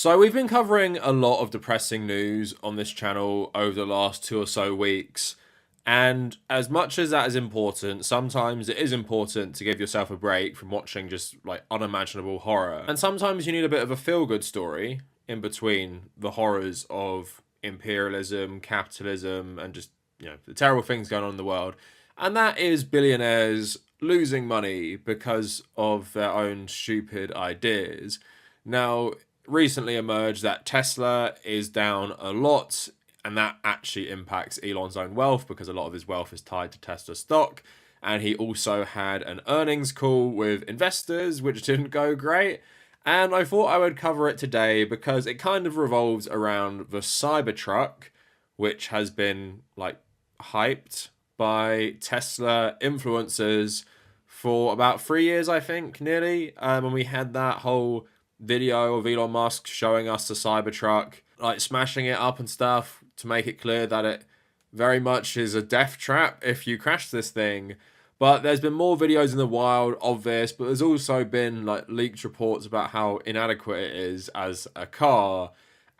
So we've been covering a lot of depressing news on this channel over the last 2 or so weeks. And as much as that is important, sometimes it is important to give yourself a break from watching just like unimaginable horror. And sometimes you need a bit of a feel-good story in between the horrors of imperialism, capitalism, and just, the terrible things going on in the world. And that is billionaires losing money because of their own stupid ideas. Now, recently emerged that Tesla is down a lot, and that actually impacts Elon's own wealth because a lot of his wealth is tied to Tesla stock. And he also had an earnings call with investors, which didn't go great. And I thought I would cover it today because it kind of revolves around the Cybertruck, which has been like hyped by Tesla influencers for about 3 years, I think, nearly. And we had that whole video of Elon Musk showing us the Cybertruck, like smashing it up and stuff to make it clear that it very much is a death trap if you crash this thing. But there's been more videos in the wild of this, but there's also been like leaked reports about how inadequate it is as a car.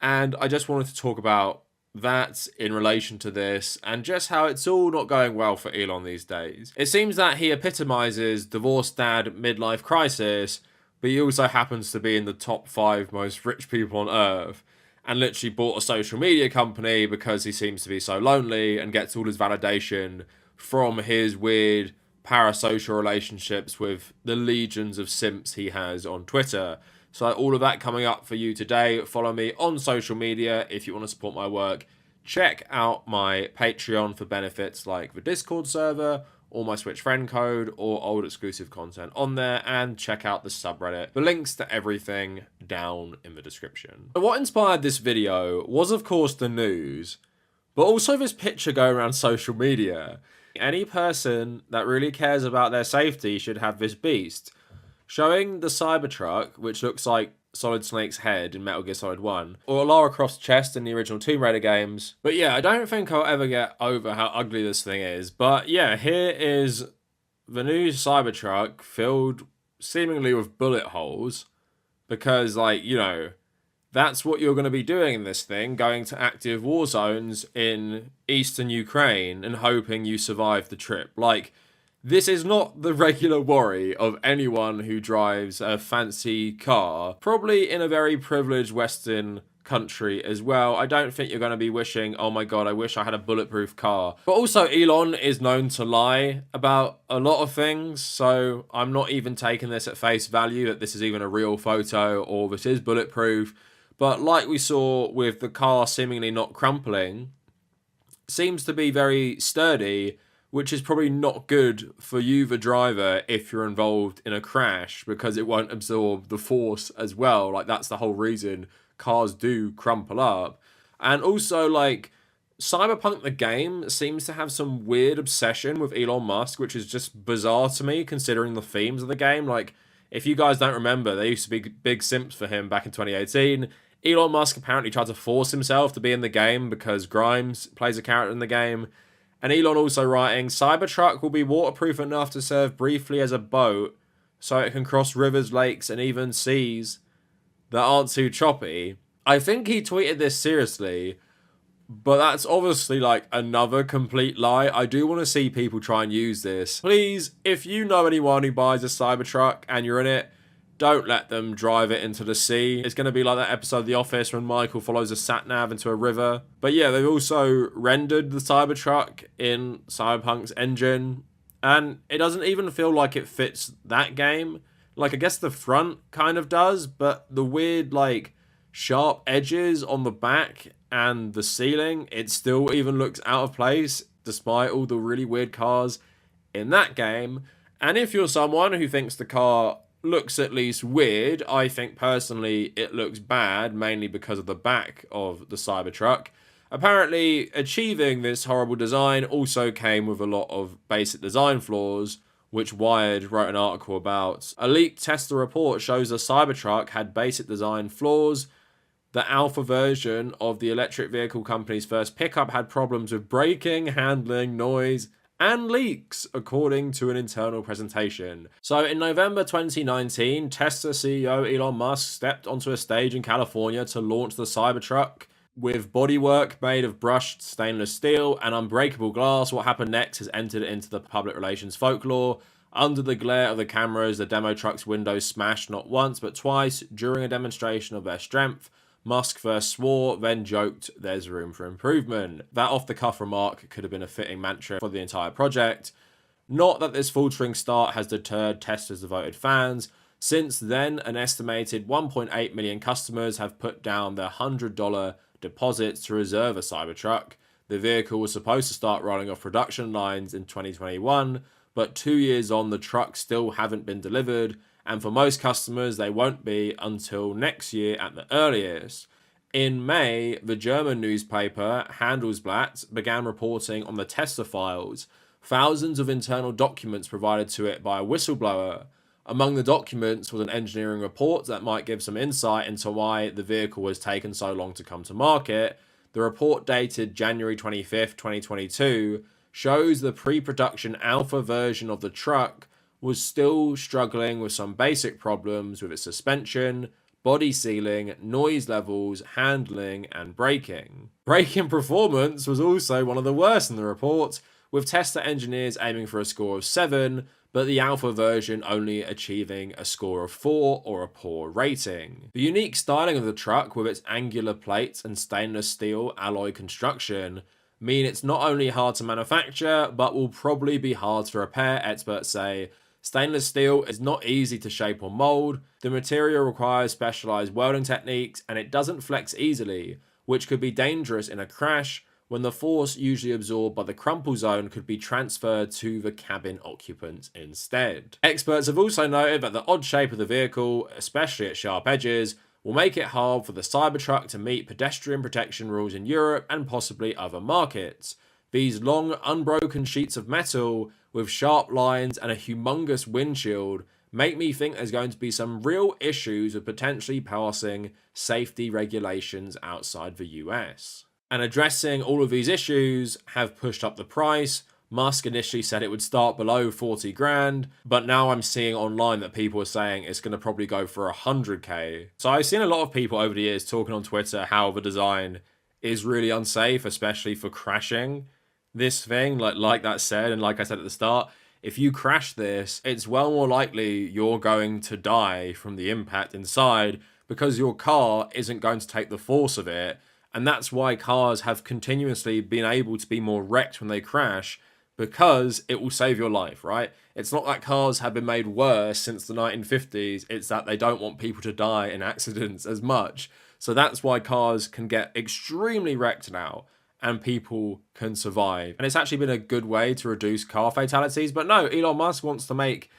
And I just wanted to talk about that in relation to this and just how it's all not going well for Elon these days. It seems that he epitomizes divorced dad midlife crisis, but he also happens to be in the top 5 most rich people on earth and literally bought a social media company because he seems to be so lonely and gets all his validation from his weird parasocial relationships with the legions of simps he has on Twitter. So all of that coming up for you today. Follow me on social media if you want to support my work. Check out my Patreon for benefits like the Discord server, or my Switch friend code, or old exclusive content on there, and check out the subreddit. The links to everything down in the description. But what inspired this video was, of course, the news, but also this picture going around social media. Any person that really cares about their safety should have this beast, showing the Cybertruck, which looks like Solid Snake's head in Metal Gear Solid 1, or Lara Croft's chest in the original Tomb Raider games. But yeah, I don't think I'll ever get over how ugly this thing is. But yeah, here is the new Cybertruck filled seemingly with bullet holes, because that's what you're going to be doing in this thing, going to active war zones in eastern Ukraine and hoping you survive the trip. This is not the regular worry of anyone who drives a fancy car, probably in a very privileged Western country as well. I don't think you're going to be wishing, oh my god, I wish I had a bulletproof car. But also, Elon is known to lie about a lot of things, so I'm not even taking this at face value that this is even a real photo or this is bulletproof. But like we saw with the car seemingly not crumpling, seems to be very sturdy, which is probably not good for you, the driver, if you're involved in a crash, because it won't absorb the force as well. That's the whole reason cars do crumple up. And also, Cyberpunk the game seems to have some weird obsession with Elon Musk, which is just bizarre to me, considering the themes of the game. If you guys don't remember, there used to be big simps for him back in 2018. Elon Musk apparently tried to force himself to be in the game because Grimes plays a character in the game. And Elon also writing, Cybertruck will be waterproof enough to serve briefly as a boat, so it can cross rivers, lakes, and even seas that aren't too choppy. I think he tweeted this seriously, but that's obviously another complete lie. I do want to see people try and use this. Please, if you know anyone who buys a Cybertruck and you're in it, don't let them drive it into the sea. It's going to be like that episode of The Office when Michael follows a sat-nav into a river. But yeah, they've also rendered the Cybertruck in Cyberpunk's engine, and it doesn't even feel like it fits that game. I guess the front kind of does, but the weird, sharp edges on the back and the ceiling, it still even looks out of place, despite all the really weird cars in that game. And if you're someone who thinks the car looks at least weird, I think personally it looks bad, mainly because of the back of the Cybertruck. Apparently, achieving this horrible design also came with a lot of basic design flaws, which Wired wrote an article about. A leaked Tesla report shows the Cybertruck had basic design flaws. The alpha version of the electric vehicle company's first pickup had problems with braking, handling, noise, and leaks, according to an internal presentation. So in November 2019, Tesla CEO Elon Musk stepped onto a stage in California to launch the Cybertruck. With bodywork made of brushed stainless steel and unbreakable glass, what happened next has entered into the public relations folklore. Under the glare of the cameras, the demo truck's windows smashed not once but twice during a demonstration of their strength. Musk first swore, then joked there's room for improvement. That off-the-cuff remark could have been a fitting mantra for the entire project. Not that this faltering start has deterred Tesla's devoted fans. Since then, an estimated 1.8 million customers have put down their $100 deposits to reserve a Cybertruck. The vehicle was supposed to start rolling off production lines in 2021, but 2 years on, the trucks still haven't been delivered, and for most customers, they won't be until next year at the earliest. In May, the German newspaper Handelsblatt began reporting on the Tesla files, thousands of internal documents provided to it by a whistleblower. Among the documents was an engineering report that might give some insight into why the vehicle has taken so long to come to market. The report, dated January 25th, 2022, shows the pre-production alpha version of the truck was still struggling with some basic problems with its suspension, body sealing, noise levels, handling, and braking. Braking performance was also one of the worst in the report, with Tesla engineers aiming for a score of 7, but the alpha version only achieving a score of 4 or a poor rating. The unique styling of the truck with its angular plates and stainless steel alloy construction mean it's not only hard to manufacture, but will probably be hard to repair, experts say. Stainless steel is not easy to shape or mold. The material requires specialized welding techniques, and it doesn't flex easily, which could be dangerous in a crash when the force usually absorbed by the crumple zone could be transferred to the cabin occupants instead. Experts have also noted that the odd shape of the vehicle, especially at sharp edges, will make it hard for the Cybertruck to meet pedestrian protection rules in Europe and possibly other markets. These long, unbroken sheets of metal with sharp lines and a humongous windshield make me think there's going to be some real issues with potentially passing safety regulations outside the US. And addressing all of these issues have pushed up the price. Musk initially said it would start below 40 grand, but now I'm seeing online that people are saying it's going to probably go for 100k. So I've seen a lot of people over the years talking on Twitter how the design is really unsafe, especially for crashing this thing. Like that said, and like I said at the start, if you crash this, it's well more likely you're going to die from the impact inside because your car isn't going to take the force of it. And that's why cars have continuously been able to be more wrecked when they crash, because it will save your life, right? It's not that cars have been made worse since the 1950s. It's that they don't want people to die in accidents as much. So that's why cars can get extremely wrecked now and people can survive. And it's actually been a good way to reduce car fatalities. But no, Elon Musk wants to make,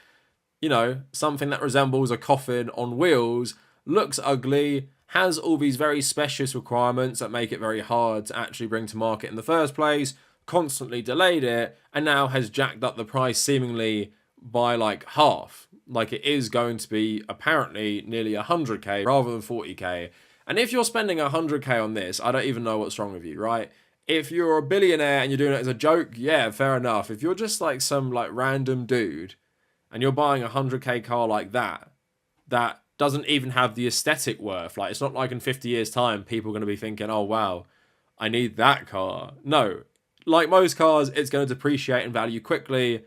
something that resembles a coffin on wheels, looks ugly, has all these very specious requirements that make it very hard to actually bring to market in the first place, constantly delayed it, and now has jacked up the price seemingly by like half. Like it is going to be apparently nearly 100k rather than 40k. And if you're spending 100k on this, I don't even know what's wrong with you, right? If you're a billionaire and you're doing it as a joke, yeah, fair enough. If you're just like some like random dude and you're buying a 100k car like that doesn't even have the aesthetic worth. Like, it's not like in 50 years' time, people are going to be thinking, oh, wow, I need that car. No. Like most cars, it's going to depreciate in value quickly.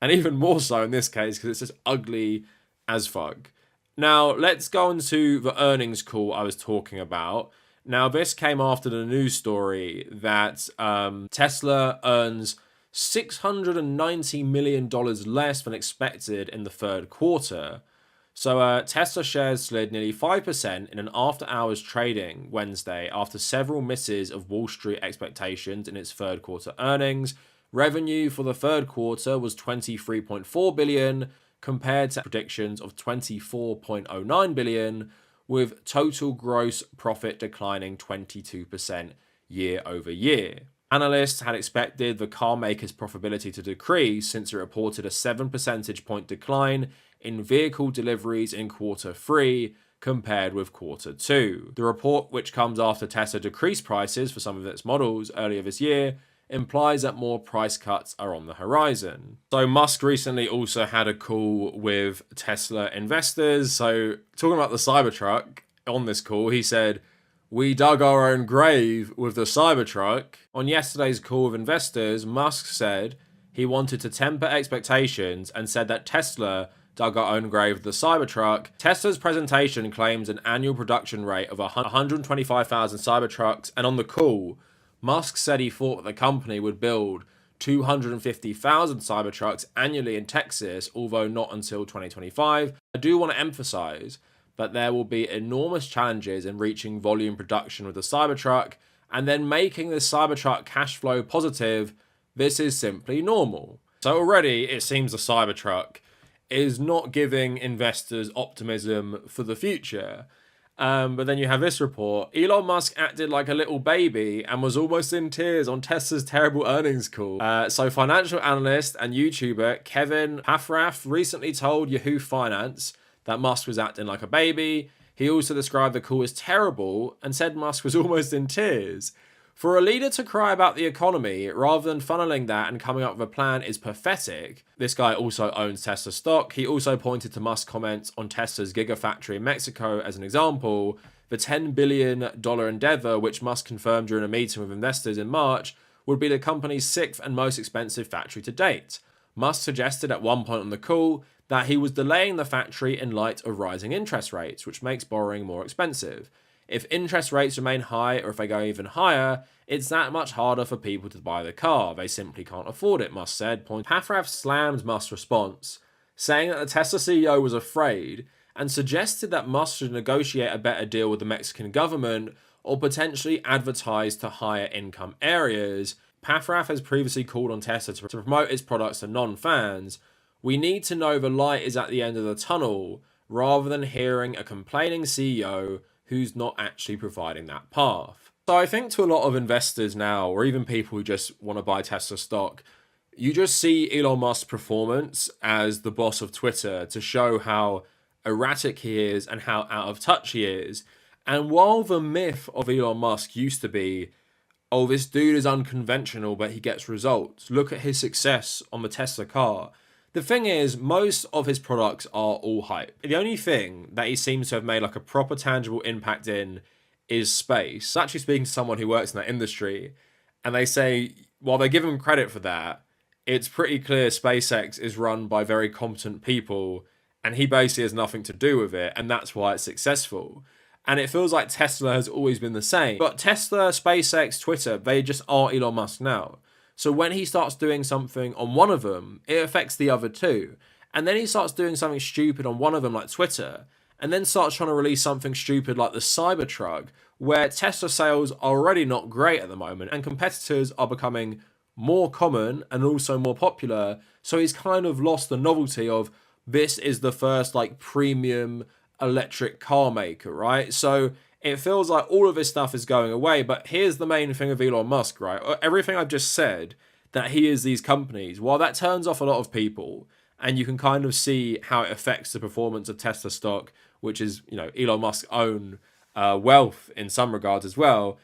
And even more so in this case, because it's just ugly as fuck. Now, let's go into the earnings call I was talking about. Now, this came after the news story that Tesla earns $690 million less than expected in the third quarter. So Tesla shares slid nearly 5% in an after-hours trading Wednesday after several misses of Wall Street expectations in its third quarter earnings. Revenue for the third quarter was $23.4 billion compared to predictions of $24.09 billion, with total gross profit declining 22% year over year. Analysts had expected the car maker's profitability to decrease since it reported a 7 percentage point decline in vehicle deliveries in quarter 3 compared with quarter 2. The report, which comes after Tesla decreased prices for some of its models earlier this year, implies that more price cuts are on the horizon. So Musk recently also had a call with Tesla investors. So talking about the Cybertruck, on this call, he said, "We dug our own grave with the Cybertruck." On yesterday's call with investors, Musk said he wanted to temper expectations and said that Tesla dug our own grave with the Cybertruck. Tesla's presentation claims an annual production rate of 125,000 Cybertrucks, and on the call, Musk said he thought that the company would build 250,000 Cybertrucks annually in Texas, although not until 2025. I do want to emphasize that there will be enormous challenges in reaching volume production with the Cybertruck, and then making the Cybertruck cash flow positive. This is simply normal. So already it seems the Cybertruck is not giving investors optimism for the future. But then you have this report. Elon Musk acted like a little baby and was almost in tears on Tesla's terrible earnings call. So financial analyst and YouTuber Kevin Paffrath recently told Yahoo Finance that Musk was acting like a baby. He also described the call as terrible and said Musk was almost in tears. For a leader to cry about the economy rather than funneling that and coming up with a plan is pathetic. This guy also owns Tesla stock. He also pointed to Musk's comments on Tesla's Gigafactory in Mexico as an example. The $10 billion endeavor, which Musk confirmed during a meeting with investors in March, would be the company's 6th and most expensive factory to date. Musk suggested at one point on the call that he was delaying the factory in light of rising interest rates, which makes borrowing more expensive. If interest rates remain high, or if they go even higher, it's that much harder for people to buy the car. They simply can't afford it, Musk said. Paffrath slammed Musk's response, saying that the Tesla CEO was afraid and suggested that Musk should negotiate a better deal with the Mexican government or potentially advertise to higher income areas. Paffrath has previously called on Tesla to promote its products to non-fans. We need to know the light is at the end of the tunnel, rather than hearing a complaining CEO who's not actually providing that path. So I think to a lot of investors now, or even people who just want to buy Tesla stock, you just see Elon Musk's performance as the boss of Twitter to show how erratic he is and how out of touch he is. And while the myth of Elon Musk used to be, oh, this dude is unconventional, but he gets results. Look at his success on the Tesla car. The thing is, most of his products are all hype. The only thing that he seems to have made like a proper tangible impact in is space. Actually speaking to someone who works in that industry, and they say, while they give him credit for that, it's pretty clear SpaceX is run by very competent people, and he basically has nothing to do with it, and that's why it's successful. And it feels like Tesla has always been the same. But Tesla, SpaceX, Twitter, they just are Elon Musk now. So when he starts doing something on one of them, it affects the other two. And then he starts doing something stupid on one of them, like Twitter, and then starts trying to release something stupid like the Cybertruck, where Tesla sales are already not great at the moment, and competitors are becoming more common and also more popular. So he's kind of lost the novelty of this is the first like premium electric car maker, right? So it feels like all of this stuff is going away. But here's the main thing of Elon Musk, right? Everything I've just said, that he is these companies, while that turns off a lot of people, and you can kind of see how it affects the performance of Tesla stock, which is, you know, Elon Musk's own wealth in some regards as well,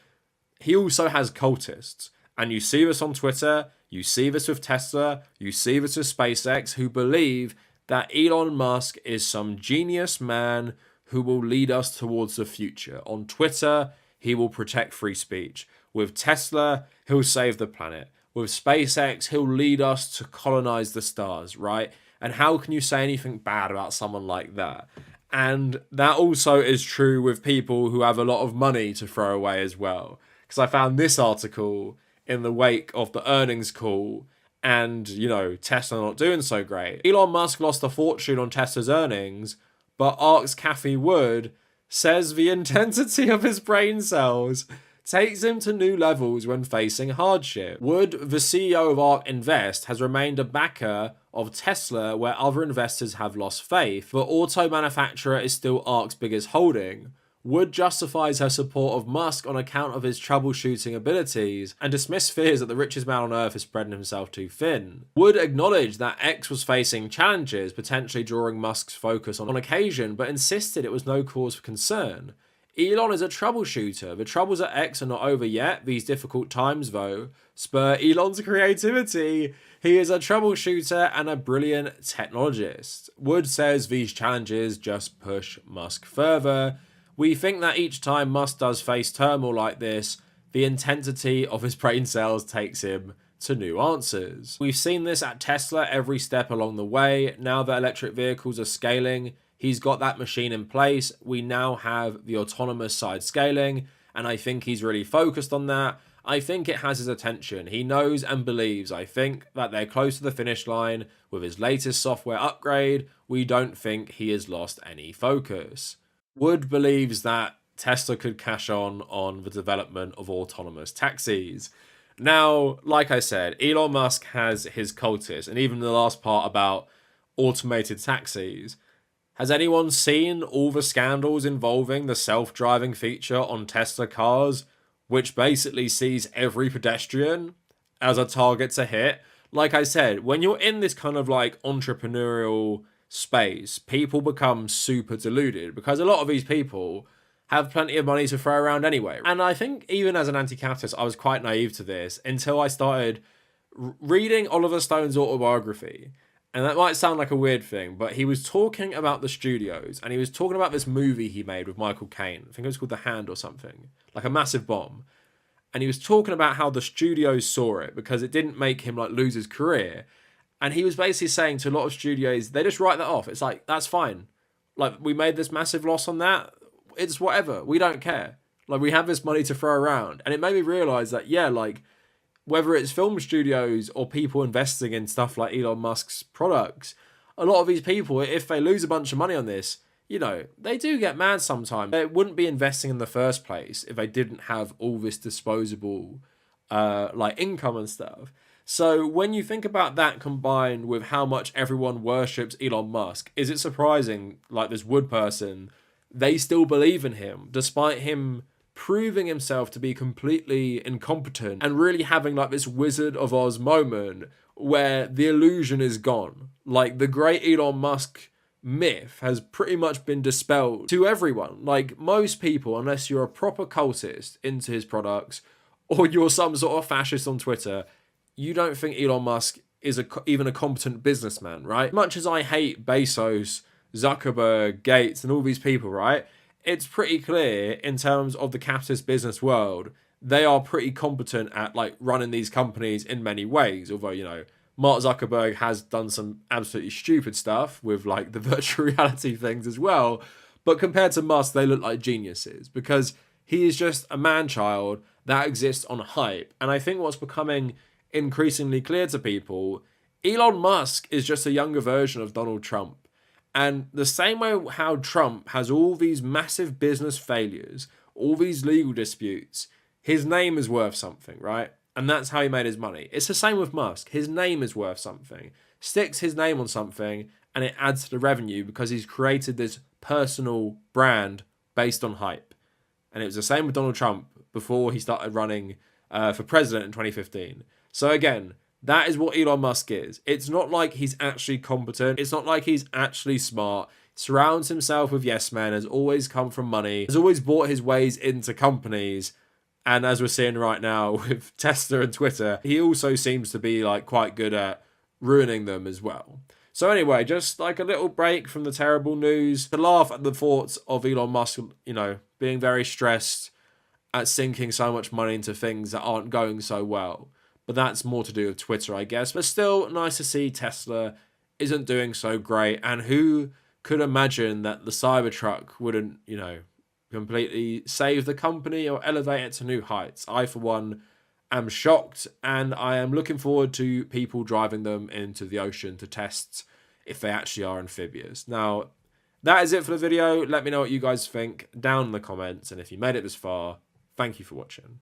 he also has cultists. And you see this on Twitter, you see this with Tesla, you see this with SpaceX, who believe that Elon Musk is some genius man who will lead us towards the future. On Twitter, he will protect free speech. With Tesla, he'll save the planet. With SpaceX, he'll lead us to colonize the stars, right? And how can you say anything bad about someone like that? And that also is true with people who have a lot of money to throw away as well. Because I found this article in the wake of the earnings call, and, you know, Tesla not doing so great. Elon Musk lost a fortune on Tesla's earnings, but ARK's Cathie Wood says the intensity of his brain cells takes him to new levels when facing hardship. Wood, the CEO of ARK Invest, has remained a backer of Tesla where other investors have lost faith. The auto manufacturer is still ARK's biggest holding. Wood justifies her support of Musk on account of his troubleshooting abilities and dismissed fears that the richest man on earth is spreading himself too thin. Wood acknowledged that X was facing challenges, potentially drawing Musk's focus on occasion, but insisted it was no cause for concern. Elon is a troubleshooter. The troubles at X are not over yet. These difficult times, though, spur Elon's creativity. He is a troubleshooter and a brilliant technologist. Wood says these challenges just push Musk further. We think that each time Musk does face turmoil like this, the intensity of his brain cells takes him to new answers. We've seen this at Tesla every step along the way. Now that electric vehicles are scaling, he's got that machine in place. We now have the autonomous side scaling, and I think he's really focused on that. I think it has his attention. He knows and believes, I think, that they're close to the finish line with his latest software upgrade. We don't think he has lost any focus. Wood believes that Tesla could cash on the development of autonomous taxis. Now, like I said, Elon Musk has his cultists, and even the last part about automated taxis. Has anyone seen all the scandals involving the self-driving feature on Tesla cars, which basically sees every pedestrian as a target to hit? Like I said, when you're in this kind of like entrepreneurial space, people become super deluded because a lot of these people have plenty of money to throw around anyway. And I think even as an anti-capitalist, I was quite naive to this until I started reading Oliver Stone's autobiography. And that might sound like a weird thing, but he was talking about the studios, and he was talking about this movie he made with Michael Caine. I think it was called The Hand or something, like a massive bomb. And he was talking about how the studios saw it because it didn't make him like lose his career. And he was basically saying to a lot of studios, they just write that off. It's like, that's fine. Like, we made this massive loss on that. It's whatever. We don't care. Like, we have this money to throw around. And it made me realize that, yeah, like, whether it's film studios or people investing in stuff like Elon Musk's products, a lot of these people, if they lose a bunch of money on this, you know, they do get mad sometimes. They wouldn't be investing in the first place if they didn't have all this disposable, like, income and stuff. So when you think about that combined with how much everyone worships Elon Musk, is it surprising, like this Wood person, they still believe in him, despite him proving himself to be completely incompetent and really having like this Wizard of Oz moment where the illusion is gone. Like the great Elon Musk myth has pretty much been dispelled to everyone. Like most people, unless you're a proper cultist into his products or you're some sort of fascist on Twitter, you don't think Elon Musk is even a competent businessman, right? Much as I hate Bezos, Zuckerberg, Gates, and all these people, right? It's pretty clear in terms of the capitalist business world, they are pretty competent at like running these companies in many ways. Although, you know, Mark Zuckerberg has done some absolutely stupid stuff with like the virtual reality things as well. But compared to Musk, they look like geniuses because he is just a man-child that exists on hype. And I think what's becoming increasingly clear to people, Elon Musk is just a younger version of Donald Trump. And the same way how Trump has all these massive business failures, all these legal disputes, his name is worth something, right? And that's how he made his money. It's the same with Musk. His name is worth something. Sticks his name on something and it adds to the revenue because he's created this personal brand based on hype. And it was the same with Donald Trump before he started running for president in 2015. So again, that is what Elon Musk is. It's not like he's actually competent. It's not like he's actually smart. He surrounds himself with yes men, has always come from money, has always bought his ways into companies. And as we're seeing right now with Tesla and Twitter, he also seems to be like quite good at ruining them as well. So anyway, just like a little break from the terrible news to laugh at the thoughts of Elon Musk, you know, being very stressed at sinking so much money into things that aren't going so well. But that's more to do with Twitter, I guess. But still, nice to see Tesla isn't doing so great. And who could imagine that the Cybertruck wouldn't, you know, completely save the company or elevate it to new heights? I, for one, am shocked. And I am looking forward to people driving them into the ocean to test if they actually are amphibious. Now, that is it for the video. Let me know what you guys think down in the comments. And if you made it this far, thank you for watching.